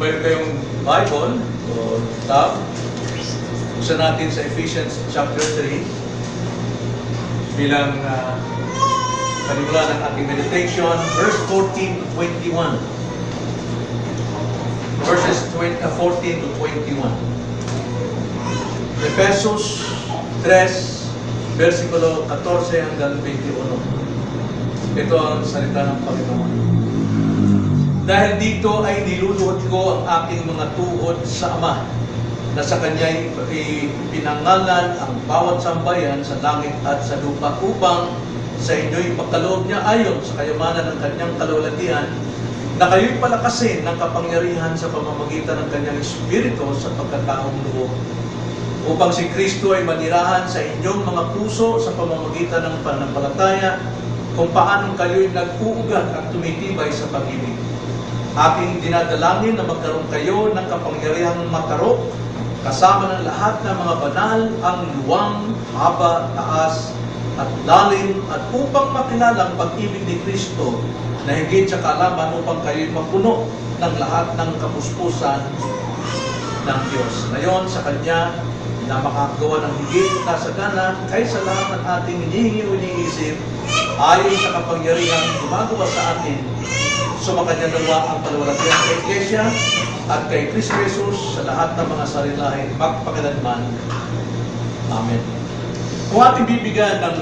mayroon kayong Bible o tab, buksan natin sa Ephesians chapter 3 bilang panimula ng ating meditation, verse 14 to 21. Verses 14 to 21. Efesos 3, versikulo 14 hanggang 21. Ito ang salita ng Panginoon. Dahil dito ay niluluhod ko ang aking mga tuhod sa Ama, na sa Kanya'y pinangalan ang bawat sambayan sa langit at sa lupa upang sa inyo'y pagkaloob niya ayon sa kayamanan ng Kanyang kalwalhatian, na kayo'y palakasin ng kapangyarihan sa pamamagitan ng Kanyang Espiritu sa pagkataong loob, upang si Kristo ay manirahan sa inyong mga puso sa pamamagitan ng pananampalataya, kung paanong kayo'y nag-uugat at tumitibay sa pag-ibig. Aking dinadalangin na magkaroon kayo ng kapangyarihang matarok, kasama ng lahat ng mga banal, ang luwang, haba, taas, at lalim, at upang makilala ang pag-ibig ni Kristo na higit sa kaalaman, upang kayo'y mapuno ng lahat ng kapuspusan ng Diyos. Ngayon sa Kanya na makagawa ng higit na sagana kaysa lahat ng ating hinihingi o iniisip, ayon sa kapangyarihang gumagawa sa atin, sumakanya nawa ang palwalhatian sa Iglesia at kay Kristo Jesus sa lahat ng mga sarilahin magpakailanman. Amen. Kung ating bibigyan ng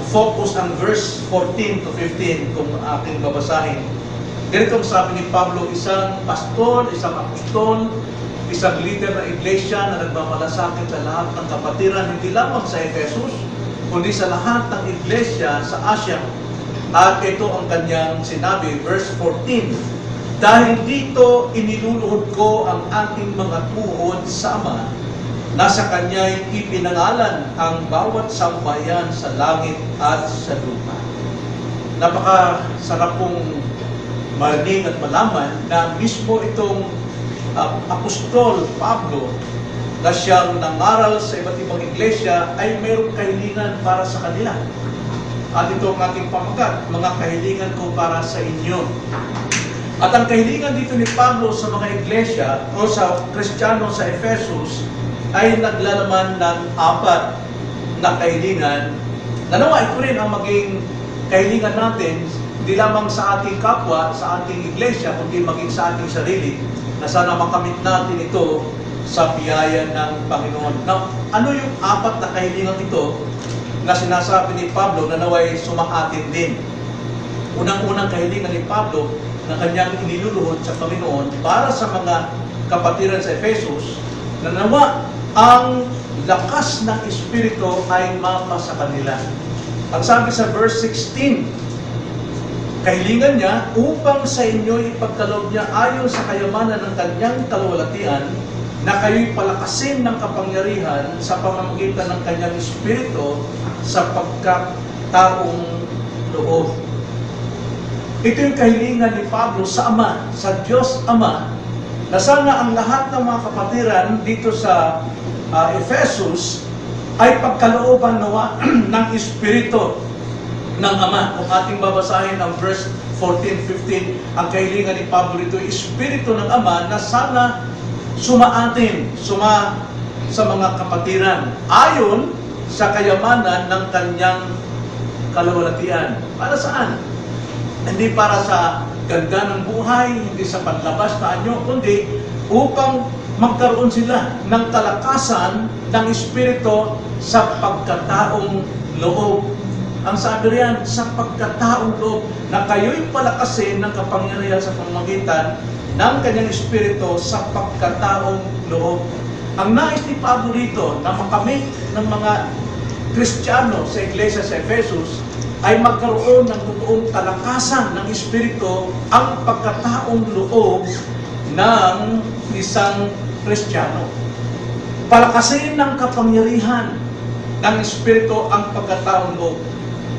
focus ang verse 14 to 15, kung ating babasahin, ganito ang sabi ni Pablo, isang pastor, isang apostol, isang leader ng iglesia na nagmamalasakit sa lahat ng kapatiran, hindi lamang sa Efesus, kundi sa lahat ng iglesia sa Asia. At ito ang kanyang sinabi, verse 14, dahil dito iniluluhod ko ang aking mga tuhod sa Ama, na sa Kanya'y ipinangalan ang bawat sambayan sa langit at sa lupa. Napakasarap pong marinig at malaman na mismo itong apostol Pablo na siyang nangaral sa iba't ibang iglesia ay mayroong kahilingan para sa kanila. At ito ang ating pamagat, mga kahilingan ko para sa inyo. At ang kahilingan dito ni Pablo sa mga iglesia o sa Kristiyano sa Efesus ay naglalaman ng 4 na kahilingan. Nawa ito rin ang maging kahilingan natin, hindi lamang sa ating kapwa, sa ating iglesia, kundi maging sa ating sarili, na sana makamit natin ito sa biyaya ng Panginoon. Now, ano yung 4 na kahilingan ito na sinasabi ni Pablo na naway sumaatin din? Unang-unang kahilingan ni Pablo na kanyang iniluluhod sa Panginoon para sa mga kapatiran sa Efesus, na nawa ang lakas ng Espiritu ay mapa sa kanila. Ang sabi sa verse 16, kahilingan niya upang sa inyo ipagkaloob niya ayon sa kayamanan ng Kanyang kalwalhatian, na kayo'y palakasin ng kapangyarihan sa pamamagitan ng Kanyang Espiritu sa pagkataong loob. Ito yung kahilingan ni Pablo sa Ama, sa Diyos Ama, na sana ang lahat ng mga kapatiran dito sa Efesus ay pagkalooban nawa ng Espiritu ng Ama. Kung ating babasahin ang verse 14-15, ang kahilingan ni Pablo ito, Espiritu ng Ama na sana sumaatin sa mga kapatiran ayon sa kayamanan ng Kanyang kalwalhatian. Para saan? Hindi para sa ganda ng buhay, hindi sa panlabas na anyo, kundi upang magkaroon sila ng kalakasan ng Espiritu sa pagkataong loob. Ang sabi riyan, sa pagkataong loob, na kayo'y palakasin ng kapangyarihan sa pamamagitan ng Kanyang Espiritu sa pagkataong loob. Ang nais ni Pablo dito na makamit ng mga Kristiyano sa iglesia sa Efesus ay magkaroon ng totoong kalakasan ng Espiritu ang pagkataong loob ng isang Kristiyano. Palakasin ng kapangyarihan ng Espiritu ang pagkataong loob.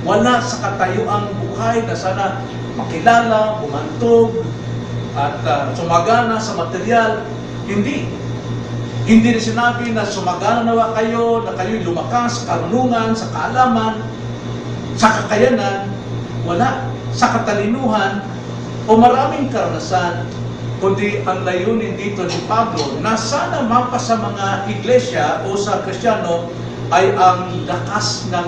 Wala sa katayuang buhay na sana makilala, bumantog, at sumagana sa material. Hindi. Hindi rin sinabi na sumagana nawa kayo, na kayo'y lumakas sa karunungan, sa kaalaman, sa kakayanan. Wala. Sa katalinuhan o maraming karanasan. kundi ang layunin dito ni Pablo na sana mapa sa mga iglesia o sa Kristiyano ay ang lakas ng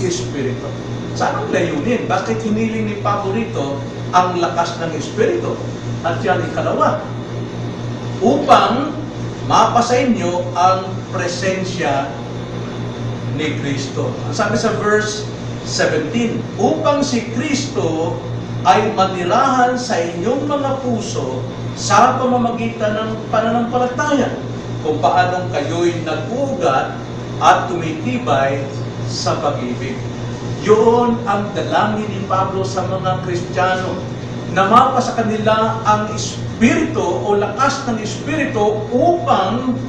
Espiritu. Saan ang layunin? Bakit hiniling ni Pablo rito ang lakas ng Espiritu? At yan ikalawa, upang mapa sa inyo ang presensya ni Kristo. Ang sabi sa verse 17, upang si Kristo ay manirahan sa inyong mga puso sa pamamagitan ng pananampalataya, kung paanong kayo'y nag-uugat at tumitibay sa pag-ibig. Yun ang dalangin ni Pablo sa mga Kristiyano, na mapa sa kanila ang Espiritu o lakas ng Espiritu upang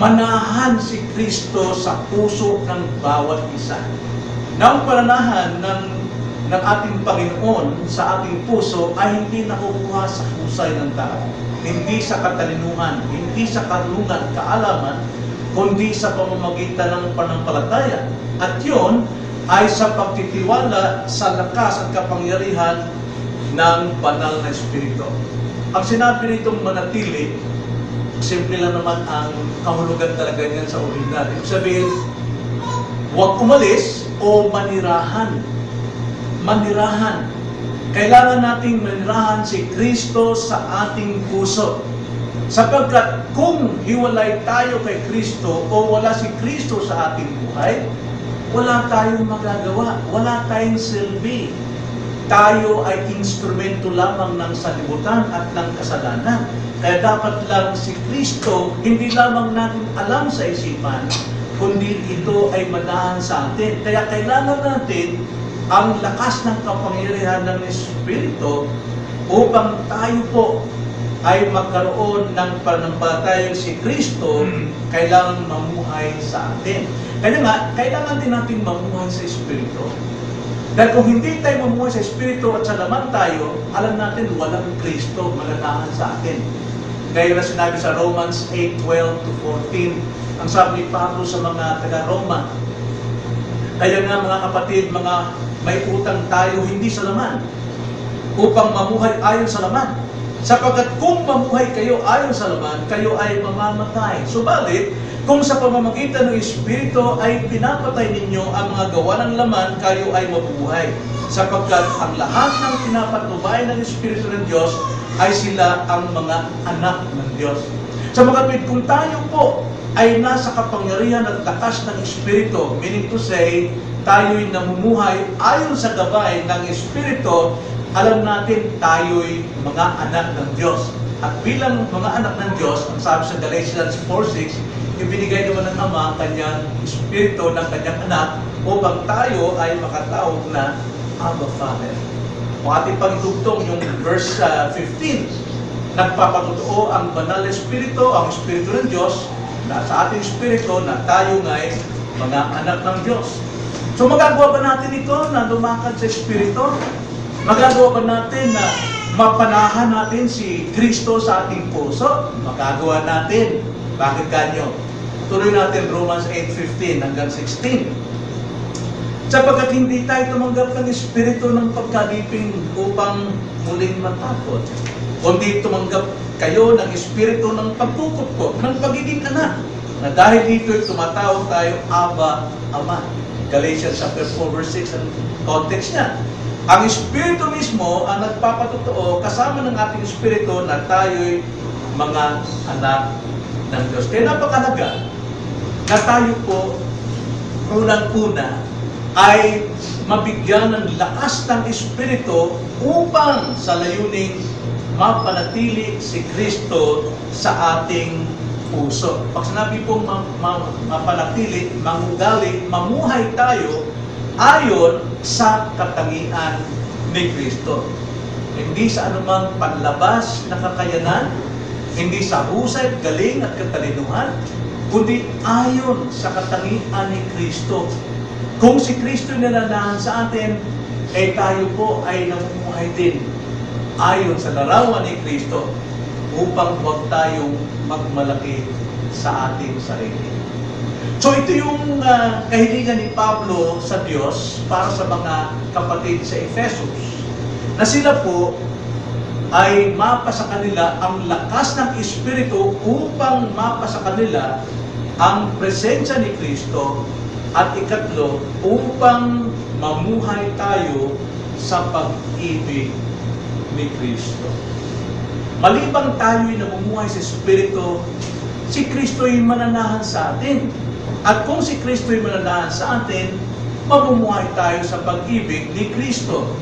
manahan si Kristo sa puso ng bawat isa. Na ang pananahan ng ating Panginoon sa ating puso ay hindi nakukuha sa husay ng tao, hindi sa katalinuhan, hindi sa karunungan, kaalaman, kundi sa pamamagitan ng pananampalataya. At yun ay sa pagtitiwala sa lakas at kapangyarihan ng banal na Espiritu. Ang sinabi nitong manatili, simple lang naman ang kahulugan talaga niyan sa original. Ibig sabihin, huwag umalis o manirahan. Manirahan. Kailangan nating manirahan si Kristo sa ating puso. Sapagkat kung hiwalay tayo kay Kristo o wala si Kristo sa ating buhay, wala tayong magagawa, wala tayong silbi. Tayo ay instrumento lamang ng salibutan at ng kasalanan. Kaya dapat lang si Kristo, hindi lamang natin alam sa isipan, kundi ito ay manahan sa atin. Kaya kailangan natin ang lakas ng kapangyarihan ng Espiritu upang tayo po ay magkaroon ng pananampalatayang si Kristo, kailangan mamuhay sa atin. Kaya nga, kailangan din natin mamuhay sa Espiritu. Dahil kung hindi tayo mamuhay sa Espiritu at sa laman tayo, alam natin walang Kristo mananahan sa atin. Kaya na sinabi sa Romans 8:12-14, ang sabi ni Pablo sa mga taga-Roma, kaya nga mga kapatid, mga may utang tayo hindi sa laman, upang mamuhay ayon sa laman. Sapagkat kung mamuhay kayo ayon sa laman, kayo ay mamamatay. Subalit, kung sa pamamagitan ng Espiritu ay pinapatay ninyo ang mga gawa ng laman, kayo ay mabuhay. Sapagkat ang lahat ng pinapatnubay ng Espiritu ng Diyos ay sila ang mga anak ng Diyos. Sa mga kapatid, kung tayo po ay nasa kapangyarihan at lakas ng Espiritu, meaning to say, tayo'y namumuhay ayon sa gabay ng Espiritu, alam natin tayo'y mga anak ng Diyos. At bilang mga anak ng Diyos, ang sabi sa Galatians 4:6, ibinigay naman ng Ama ang kanyang Espiritu ng kanyang anak upang tayo ay makatawag na Abba Father. Kung ating pagtugtong yung verse 15, nagpapatotoo ang banal na Espiritu, ang Espiritu ng Diyos, na sa ating Espiritu na tayo nga'y mga anak ng Diyos. So magagawa ba natin ito na lumakad sa Espiritu? Magagawa ba natin na mapanahan natin si Kristo sa ating puso? Magagawa natin. Bakit kanyo? Tuloy natin Romans 8:15 hanggang 16. Sapagkat hindi tayo tumanggap ng Espiritu ng pagkaliping upang muling matakot, kundi tumanggap kayo ng Espiritu ng pagkukutkot, ng pagiging anak, na dahil dito'y tumatawag tayo, Abba, Ama. Galatians chapter 4:6 ang context niya. Ang Espiritu mismo ang nagpapatotoo kasama ng ating Espiritu na tayo'y mga anak ng Diyos. Kaya napakalaga na tayo po, unang-una, ay mabigyan ng lakas ng Espiritu upang sa layuning mapanatili si Kristo sa ating puso. Pag sinabi pong mapanatili, mangugali, mamuhay tayo ayon sa katangian ni Kristo. Hindi sa anumang panlabas na kakayanan, hindi sa husay, galing at katalinuhan, kundi ayon sa katangian ni Kristo. Kung si Kristo nilalahan sa atin, tayo po ay namumuhay din ayon sa larawan ni Kristo upang huwag tayong magmalaki sa ating sarili. So ito yung kahilingan ni Pablo sa Diyos para sa mga kapatid sa Efesos, na sila po ay mapa sa kanila ang lakas ng Espiritu upang mapa sa kanila ang presensya ni Kristo, at ikatlo, upang mamuhay tayo sa pag-ibig ni Kristo. Malibang tayo'y namumuhay sa Espiritu, si Kristo'y mananahan sa atin. At kung si Kristo'y mananahan sa atin, mamumuhay tayo sa pag-ibig ni Kristo.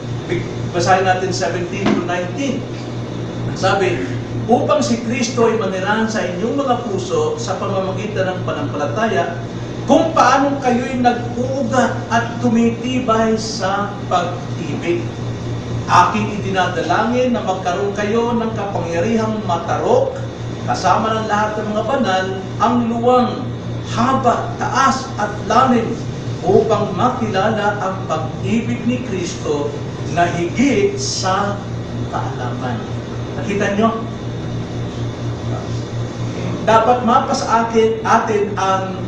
Basahin natin 17 to 19. Sabi, upang si Kristo ay manirahan sa inyong mga puso sa pamamagitan ng pananampalataya, kung paano kayo'y nag-uugat at tumitibay sa pag-ibig. Aking idinadalangin na magkaroon kayo ng kapangyarihang matarok, kasama ng lahat ng mga banal, ang luwang, haba, taas at lalim, upang makilala ang pag-ibig ni Kristo na higit sa kaalaman. Nakita nyo? Dapat mapas atin ang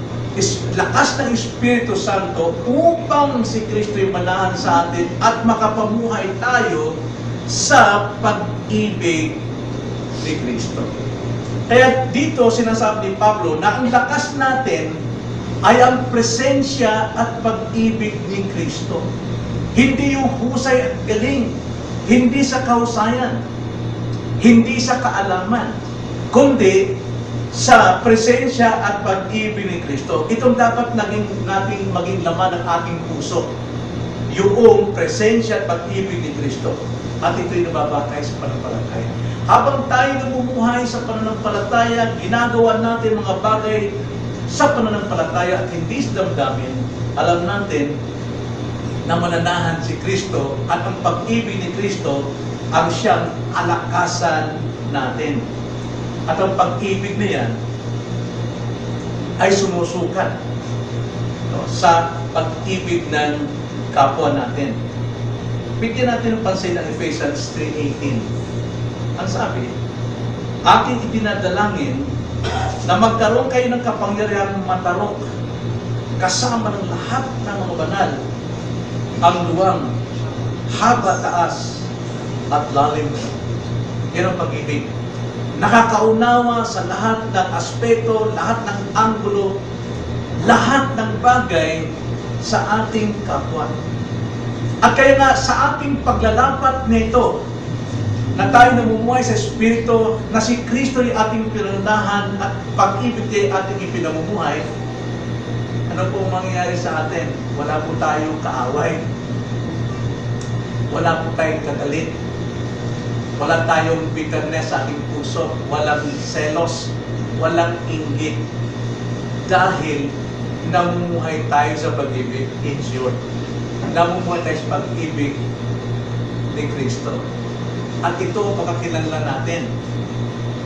lakas ng Espiritu Santo upang si Kristo'y manahan sa atin at makapamuhay tayo sa pag-ibig ni Kristo. Kaya dito sinasabi ni Pablo na ang lakas natin ay ang presensya at pag-ibig ni Kristo. Hindi yung husay at galing, hindi sa kahusayan, hindi sa kaalaman, kundi sa presensya at pag-ibig ni Kristo. Itong dapat nating maging laman ng ating puso. Yung presensya at pag-ibig ni Kristo. At ito'y nababakay sa pananampalataya. Habang tayo namumuhay sa pananampalataya, ginagawa natin mga bagay sa pananampalataya at hindi sa damdamin, alam natin na mananahan si Kristo at ang pag-ibig ni Kristo ang siyang alakasan natin. At ang pag-ibig na yan ay sumusukat sa pag-ibig ng kapwa natin. Bigyan natin ng pansin ng Ephesians 3:18. Ang sabi, aking itinadalangin na magkaroon kayo ng kapangyarihang matarok kasama ng lahat ng mga banal, ang luwang, haba, taas, at lalim. Yan ang pag-ibig. Nakakaunawa sa lahat ng aspeto, lahat ng anggulo, lahat ng bagay sa ating kapwa. At kaya nga sa ating paglalapat nito, na tayo namumuhay sa Espiritu, na si Kristo ay ating pinananahan at pag-ibig ay ating ipinamumuhay, ano po mangyayari sa atin? Wala po tayong kaaway. Wala po tayong kagalit. Wala tayong bitterness sa ating puso, walang selos, walang inggit. Dahil namumuhay tayo sa pag-ibig, in short. Namumuhay tayo sa pag-ibig ni Kristo. At ito pagkakilanlan natin,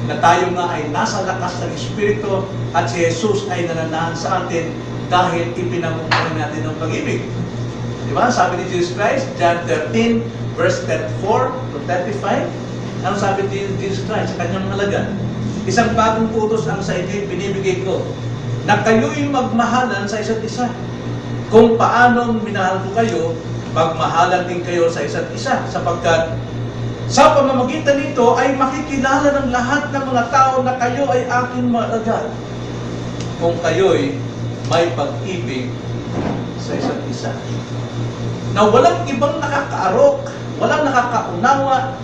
na tayo nga ay nasa lakas ng Espiritu at si Jesus ay nananahan sa atin dahil ipinamumuhay natin ang pag-ibig. Diba? Sabi ni Jesus Christ, John 13, verse 34 to 35, ano sabi ni Jesus Christ sa kanyang halaga? Isang bagong utos ang sa inyo binibigay ko, na kayo'y magmahalan sa isa't isa. Kung paano minahal ko kayo, magmahalan din kayo sa isa't isa, sapagkat sa pamamagitan nito ay makikilala ng lahat ng mga tao na kayo ay aking mga alagad. Kung kayo'y may pag-ibig sa isa't isa. Na walang ibang nakakaarok, walang nakakaunawa,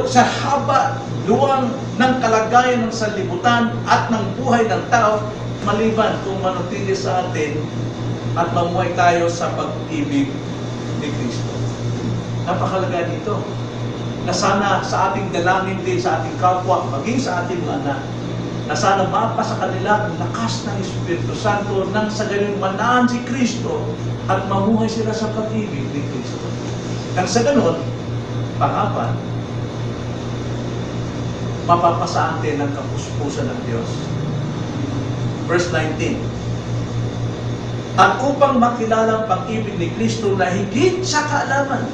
sa haba, luwang ng kalagayan ng sanlibutan at ng buhay ng tao, maliban kung manatili sa atin at mamuhay tayo sa pag-ibig ni Kristo. Napakalaga dito, na sana sa ating dalangin din sa ating kapwa, maging sa ating mga anak, na sana mapa sa kanila ang lakas ng Espiritu Santo nang sa ganun manahan si Kristo at mamuhay sila sa pag-ibig ni Kristo. Nang sa ganun, pangapat, mapapasa atin ang kapuspusan ng Diyos. Verse 19. At upang makilala ang pag-ibig ni Kristo na higit sa kaalaman,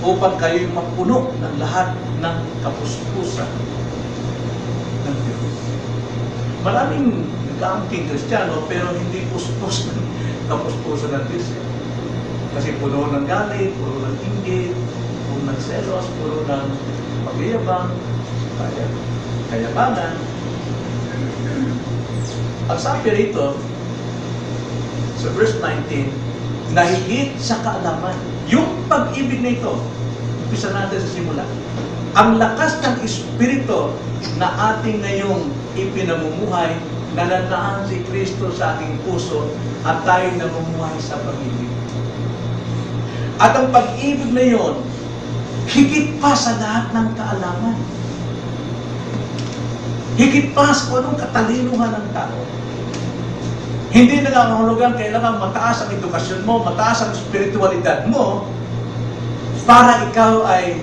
upang kayo'y mapuno ng lahat ng kapuspusan ng Diyos. Maraming nag-aangking Kristiyano pero hindi puspos ng kapuspusan ng Diyos. Kasi puno ng galit, puno ng inggit, puno ng ng selos, puro ng pagyayabang, kayabangan. Ang sabi rito, sa verse 19, nahigit sa kaalaman. Yung pag-ibig na ito, umpisa natin sa simula. Ang lakas ng Espiritu na ating ngayong ipinamumuhay, nananaan si Kristo sa ating puso at tayo namumuhay sa pag-ibig. At ang pag-ibig na yon, higit pa sa lahat ng kaalaman. Higit pa sa anong katalinuhan ng tao. Hindi nangangahulugan kailangan mataas ang edukasyon mo, mataas ang spiritualidad mo, para ikaw ay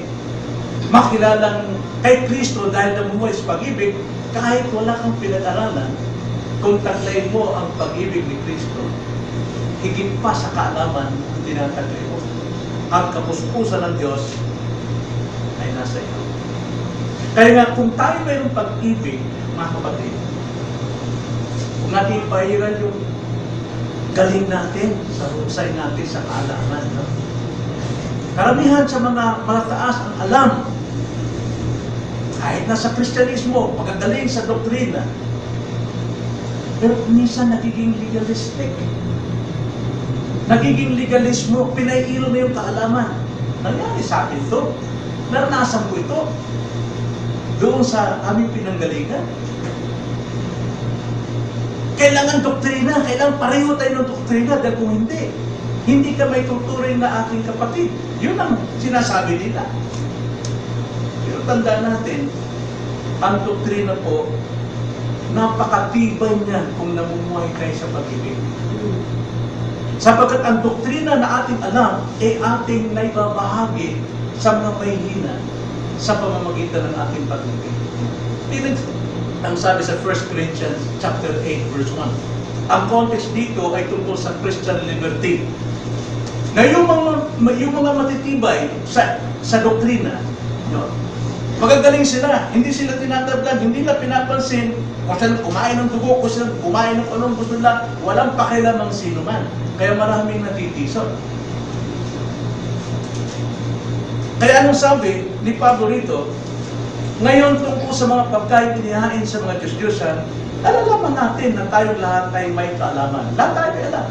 makilalang kay Kristo dahil namumuhay sa pag-ibig, kahit wala kang pinag-aralan, kung taglay mo ang pag-ibig ni Kristo, higit pa sa kaalaman ang tinataglay mo. Ang kapuspusan ng Diyos ay nasa iyo. Kaya nga, kung tayo mayroong pag-ibig, mga kapatid, kung natin ipahiran yung galing natin, sa husay natin, sa kaalaman, no? Karamihan sa mga mataas ang alam, kahit nasa Kristyanismo, pagkagaling sa doktrina, pero minsan nagiging legalistic. Nagiging legalismo, pinaiilo na yung kaalaman. Nangyari sa akin ito. Naranasan ko ito. Doon sa aming pinanggalingan. Kailangan doktrina, kailangan pareho tayo ng doktrina, dahil kung hindi ka may tuturing na aking kapatid. Yun ang sinasabi nila. Pero tandaan natin, ang doktrina po, napakatibay niyan kung namumuhay tayo sa pag-ibig. Sapagkat ang doktrina na ating alam, ating naibabahagi sa mga mahihina sa pamamagitan ng ating pag-ibig. Ang sabi sa 1 Corinthians chapter 8, verse 1. Ang context dito ay tungkol sa Christian liberty. Na yung mga matitibay sa doktrina, no? Magagaling sila, hindi sila tinatablan, hindi nila pinapansin kung sila kumain ng dugo, kung sila kumain ng anong gusto nila, walang pakialam ang sino man. Kaya maraming natitisod. Kaya anong sabi ni Pablo rito, ngayon tungkol sa mga pagkain inihain sa mga Diyos-Diyosan, alalaman natin na tayong lahat ay may kaalaman. Lahat tayo may alam.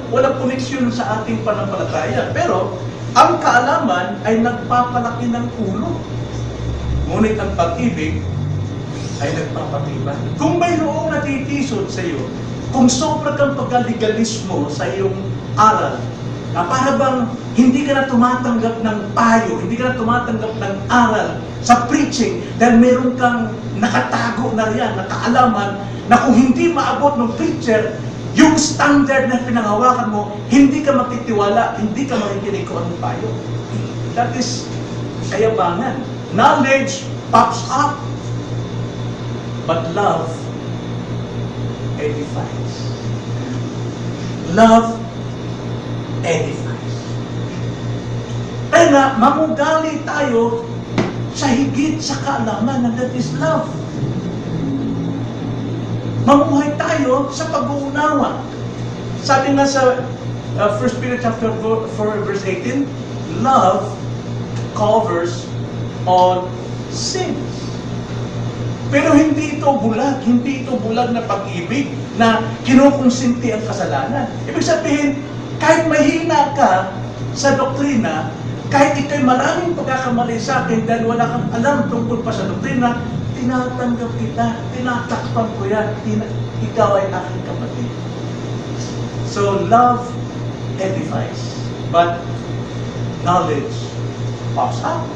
Walang koneksyon sa ating panampalataya. Pero, ang kaalaman ay nagpapalaki ng ulo. Ngunit ang pag-ibig ay nagpapatibay. Kung mayroong natitisod sa iyo, kung sobra kang pagkaligalismo sa iyong aral, na para bang hindi ka na tumatanggap ng payo, hindi ka na tumatanggap ng aral sa preaching, dahil meron kang nakatago na riyan, nakaalaman, na kung hindi maabot ng preacher, yung standard na pinanghawakan mo, hindi ka magtitiwala, hindi ka makikinig kung anong payo. That is kayabangan. Knowledge pops up, but love edifies. Love edifies. Kaya nga, mamugali tayo sa higit sa kaalaman, and that is love. Mamuhay tayo sa pag-uunawa. Sabi nga sa 1 Peter chapter 4, verse 18, love covers all sins. Pero hindi ito bulag na pag-ibig na kinukonsinti ang kasalanan. Ibig sabihin, kahit mahina ka sa doktrina, kahit ikaw'y maraming pagkakamali sa akin dahil wala kang alam tungkol pa sa doktrina, tinatanggap kita, tinatakpan ko yan, ikaw ay aking kapatid. So, love edifies, but knowledge puffs up.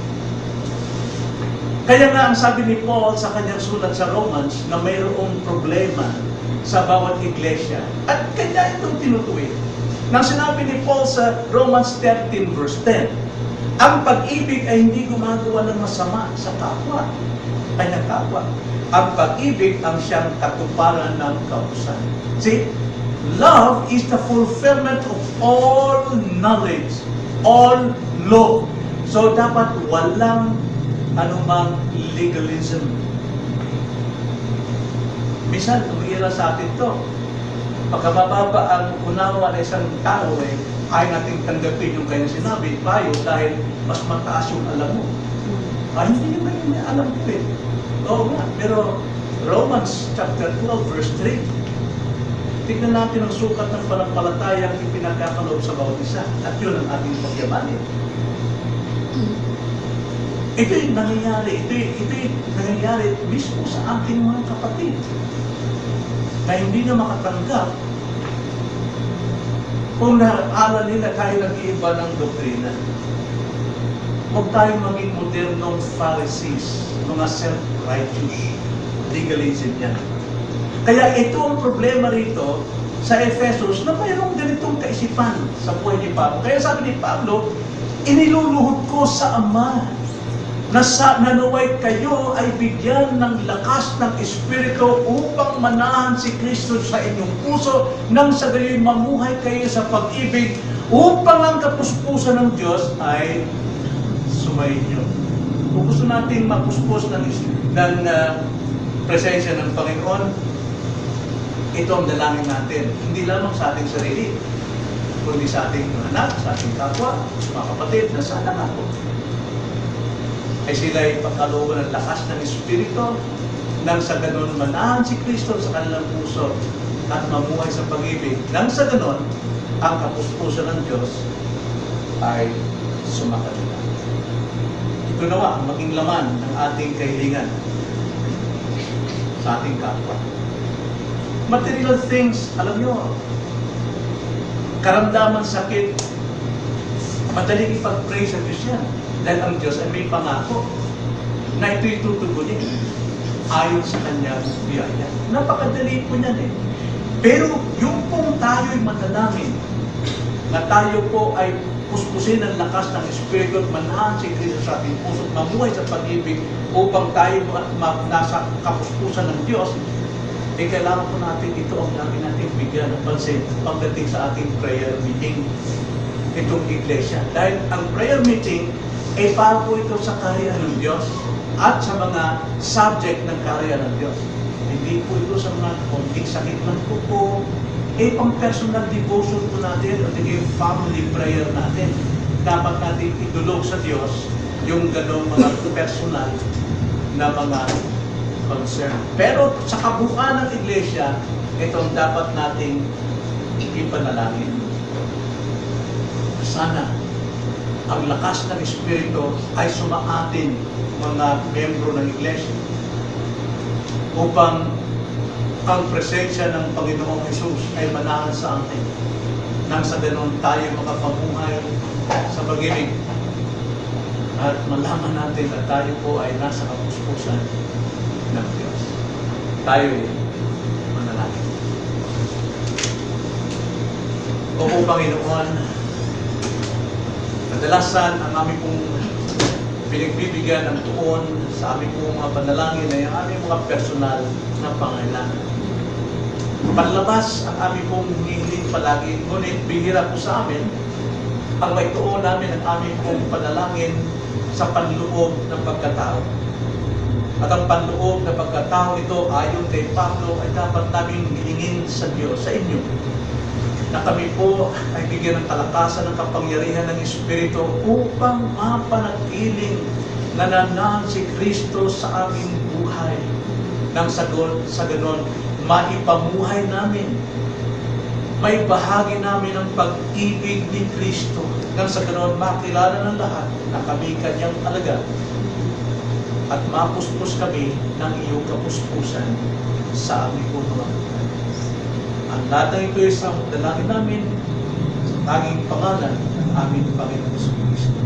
Kaya nga ang sabi ni Paul sa kanyang sulat sa Romans na mayroong problema sa bawat iglesia. At kanya itong tinutuwid. Nang sinabi ni Paul sa Romans 13 verse 10, ang pag-ibig ay hindi gumagawa ng masama sa kapwa. Kanyang kapwa. Ang pag-ibig ang siyang katuparan ng kautusan. See? Love is the fulfillment of all knowledge, all law. So dapat walang anumang legalism. Minsan, umira sa atin to. Pagkababa ang unawa ng isang tao, Ayaw natin tanggapin yung kanyang sinabi, payo, dahil mas mataas yung alam mo. Hindi naman yung may alam ko eh. Oo nga, pero Romans chapter 12 verse 3, tignan natin ang sukat ng panampalatayang ipinagkakaloob sa bawat isa. At yun ang ating pagyamanin. Ito yung nangyayari. Ito yung nangyayari mismo sa ating mga kapatid na hindi na makatanggap kung naaral nila tayo nag-iiba ng doktrina. Huwag tayong maging modernong Pharisees, mga self-righteous. Legalism yan. Kaya ito ang problema rito sa Ephesus na mayroong ganitong kaisipan sa buhay ni Pablo. Kaya sabi ni Pablo, iniluluhod ko sa Ama na naway kayo ay bigyan ng lakas ng Espiritu upang manahan si Kristo sa inyong puso nang sa gayoy mamuhay kayo sa pag-ibig upang ang kapuspusan ng Diyos ay sumainyo. Kung gusto natin mapuspos ng presensya ng Panginoon, ito ang dalangin natin. Hindi lamang sa ating sarili, kundi sa ating anak, sa ating kapwa, sa mga kapatid, na sana nga po ay sila ay pagkalooban ng lakas ng Espiritu nang sa ganon manahan si Kristo sa kanilang puso at mamuhay sa pag-ibig. Nang sa ganon, ang kapuspusan ng Diyos ay sumakanila. Ito nawa ang maging laman ng ating kahilingan sa ating kapwa. Material things, alam nyo, karamdaman, sakit, madaling ipag-pray sa Diyos yan. Dahil ang Diyos ay may pangako na ito'y tutugunin ayon sa kanyang biyaya. Napakadali po niyan eh. Pero yung pong tayo'y manalangin, na tayo po ay puspusin ang lakas ng Espiritu at manahan si Kristo sa ating puso at mamuhay sa pag-ibig upang tayo nasa kapuspusan ng Diyos, kailangan po natin ito ang lagi natin bigyan ng pansin pagdating sa ating prayer meeting, itong iglesia. Dahil ang prayer meeting ay para po ito sa kaharian ng Diyos at sa mga subject ng kaharian ng Diyos. Hindi po ito sa mga konting sakit lang po, pang personal devotion po natin o yung family prayer natin. Dapat natin idulog sa Diyos yung gano'ng mga personal na mga concern. Pero sa kabuuan ng iglesia, ito ang dapat nating ipanalangin. Sana ang lakas ng Espiritu ay sumaatin mga membro ng iglesia upang ang presensya ng Panginoong Hesus ay manahan sa atin nang sa ganon tayo makapamuhay sa pag-ibig at malaman natin na tayo po ay nasa kapuspusan ng Diyos. Tayo ay manalangin. O Panginoon, kadalasan ang aming pong pinagbibigyan ng tuon sa aming pong mga panalangin ay ang aming mga personal na pangailangan. Panlabas ang aming pong hinihiling palagi, ngunit bihira po sa amin ang maituon namin ang aming pong panalangin sa panloob ng pagkatao. At ang panloob na pagkatao ito, ayon kay Pablo, ay dapat namin hilingin sa Diyos, sa inyo, na kami po ay bigyan ng kalakasan ng kapangyarihan ng Espiritu upang mapanatiling nananan si Kristo sa aming buhay. Nang sa ganon, maipamuhay namin, may bahagi namin ng pag-ibig ni Kristo. Nang sa ganon, makilala ng lahat na kami kanyang alaga at mapuspos kami ng iyong kapuspusan sa aming mga buhay. Ang lahat ng ito ay sa dalangin namin sa tanging pangalan ng aming Panginoon Kristo.